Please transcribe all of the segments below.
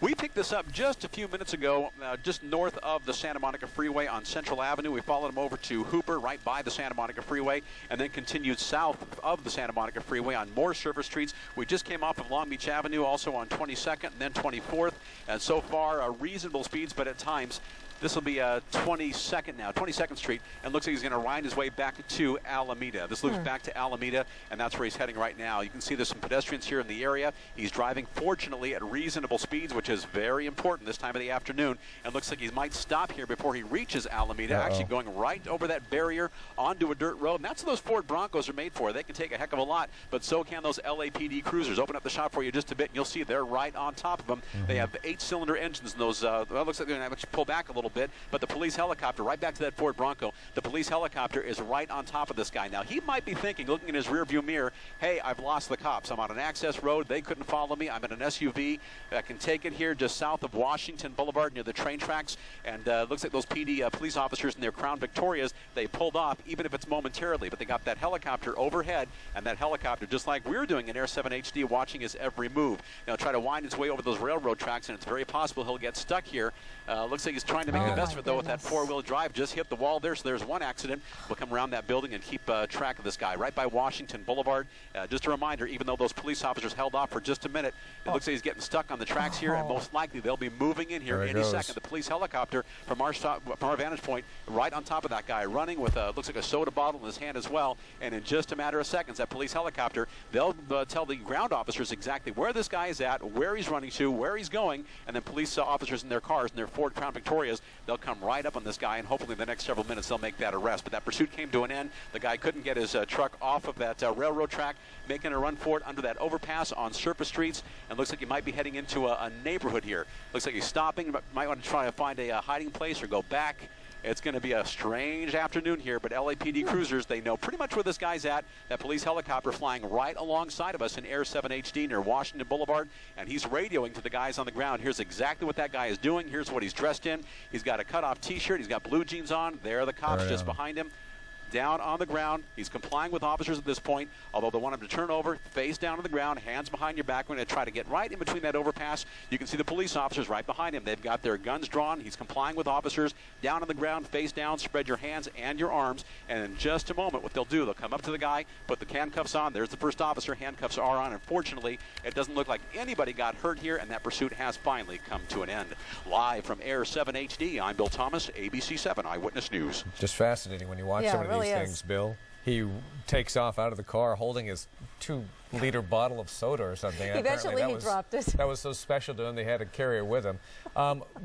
We picked this up just a few minutes ago, just north of the Santa Monica Freeway on Central Avenue. We followed him over to Hooper, right by the Santa Monica Freeway, and then continued south of the Santa Monica Freeway on more surface streets. We just came off of Long Beach Avenue, also on 22nd and then 24th, and so far reasonable speeds, but at times this will be 22nd now, 22nd Street, and looks like he's going to wind his way back to Alameda. This looks back to Alameda, and that's where he's heading right now. You can see there's some pedestrians here in the area. He's driving, fortunately, at reasonable speeds, which is very important this time of the afternoon, and looks like he might stop here before he reaches Alameda, actually going right over that barrier onto a dirt road, and that's what those Ford Broncos are made for. They can take a heck of a lot, but so can those LAPD cruisers. Open up the shop for you just a bit, and you'll see they're right on top of them. They have 8-cylinder engines, and those, well, it looks like they're going to actually pull back a little bit, but the police helicopter, right back to that Ford Bronco, the police helicopter is right on top of this guy. Now, he might be thinking, looking in his rearview mirror, hey, I've lost the cops. I'm on an access road. They couldn't follow me. I'm in an SUV. I can take it here just south of Washington Boulevard near the train tracks, and looks like those PD police officers in their Crown Victorias, they pulled off, even if it's momentarily, but they got that helicopter overhead, and that helicopter, just like we're doing in Air 7 HD, watching his every move. Now, try to wind his way over those railroad tracks, and it's very possible he'll get stuck here. Looks like he's trying to make the best of it, though, with that four-wheel drive. Just hit the wall there, so there's one accident. We'll come around that building and keep track of this guy right by Washington Boulevard. Just a reminder, even though those police officers held off for just a minute, it looks like he's getting stuck on the tracks here, and most likely they'll be moving in here any second. The police helicopter, from our vantage point, right on top of that guy, running with looks like a soda bottle in his hand as well. And in just a matter of seconds, that police helicopter, they'll tell the ground officers exactly where this guy is at, where he's running to, where he's going, and then police officers in their cars, in their Ford Crown Victorias, they'll come right up on this guy, and hopefully in the next several minutes they'll make that arrest. But that pursuit came to an end. The guy couldn't get his truck off of that railroad track, making a run for it under that overpass on surface streets, and looks like he might be heading into a neighborhood here. Looks like he's stopping, but might want to try to find a hiding place or go back. It's going to be a strange afternoon here, but LAPD cruisers, they know pretty much where this guy's at. That police helicopter flying right alongside of us in Air 7 HD near Washington Boulevard, and he's radioing to the guys on the ground. Here's exactly what that guy is doing. Here's what he's dressed in. He's got a cut-off T-shirt. He's got blue jeans on. There are the cops just behind him. Down on the ground. He's complying with officers at this point, although they want him to turn over, face down on the ground, hands behind your back. We're going to try to get right in between that overpass. You can see the police officers right behind him. They've got their guns drawn. He's complying with officers. Down on the ground, face down, spread your hands and your arms, and in just a moment what they'll do, they'll come up to the guy, put the handcuffs on. There's the first officer. Handcuffs are on. Unfortunately, it doesn't look like anybody got hurt here, and that pursuit has finally come to an end. Live from Air 7 HD, I'm Bill Thomas, ABC 7 Eyewitness News. Just fascinating when you watch some of these things, Bill. He takes off out of the car holding his 2-liter bottle of soda or something. Eventually he dropped it. That was so special to him, they had to carry it with him.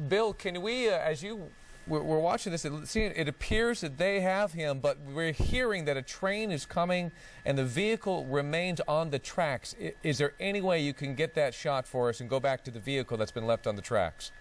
Bill, can we, as we're watching this, it appears that they have him, but we're hearing that a train is coming and the vehicle remains on the tracks. Is there any way you can get that shot for us and go back to the vehicle that's been left on the tracks?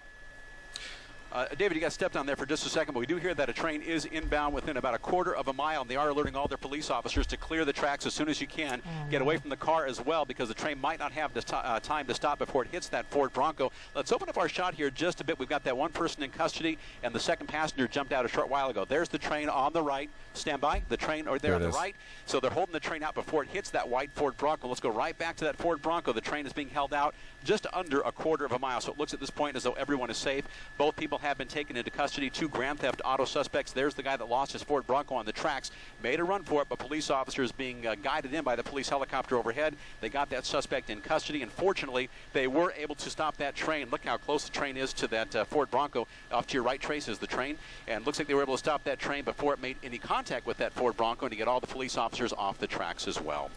David, you got stepped on there for just a second, but we do hear that a train is inbound within about a quarter of a mile, and they are alerting all their police officers to clear the tracks as soon as you can. Get away from the car as well, because the train might not have time to stop before it hits that Ford Bronco. Let's open up our shot here just a bit. We've got that one person in custody, and the second passenger jumped out a short while ago. There's the train on the right. Stand by. The train there on the right. So they're holding the train out before it hits that white Ford Bronco. Let's go right back to that Ford Bronco. The train is being held out just under a quarter of a mile, so it looks at this point as though everyone is safe. Both people have been taken into custody. 2 grand theft auto suspects. There's the guy that lost his Ford Bronco on the tracks. Made a run for it, but police officers being guided in by the police helicopter overhead. They got that suspect in custody, and fortunately, they were able to stop that train. Look how close the train is to that Ford Bronco. Off to your right, Trace, is the train, and looks like they were able to stop that train before it made any contact with that Ford Bronco and to get all the police officers off the tracks as well.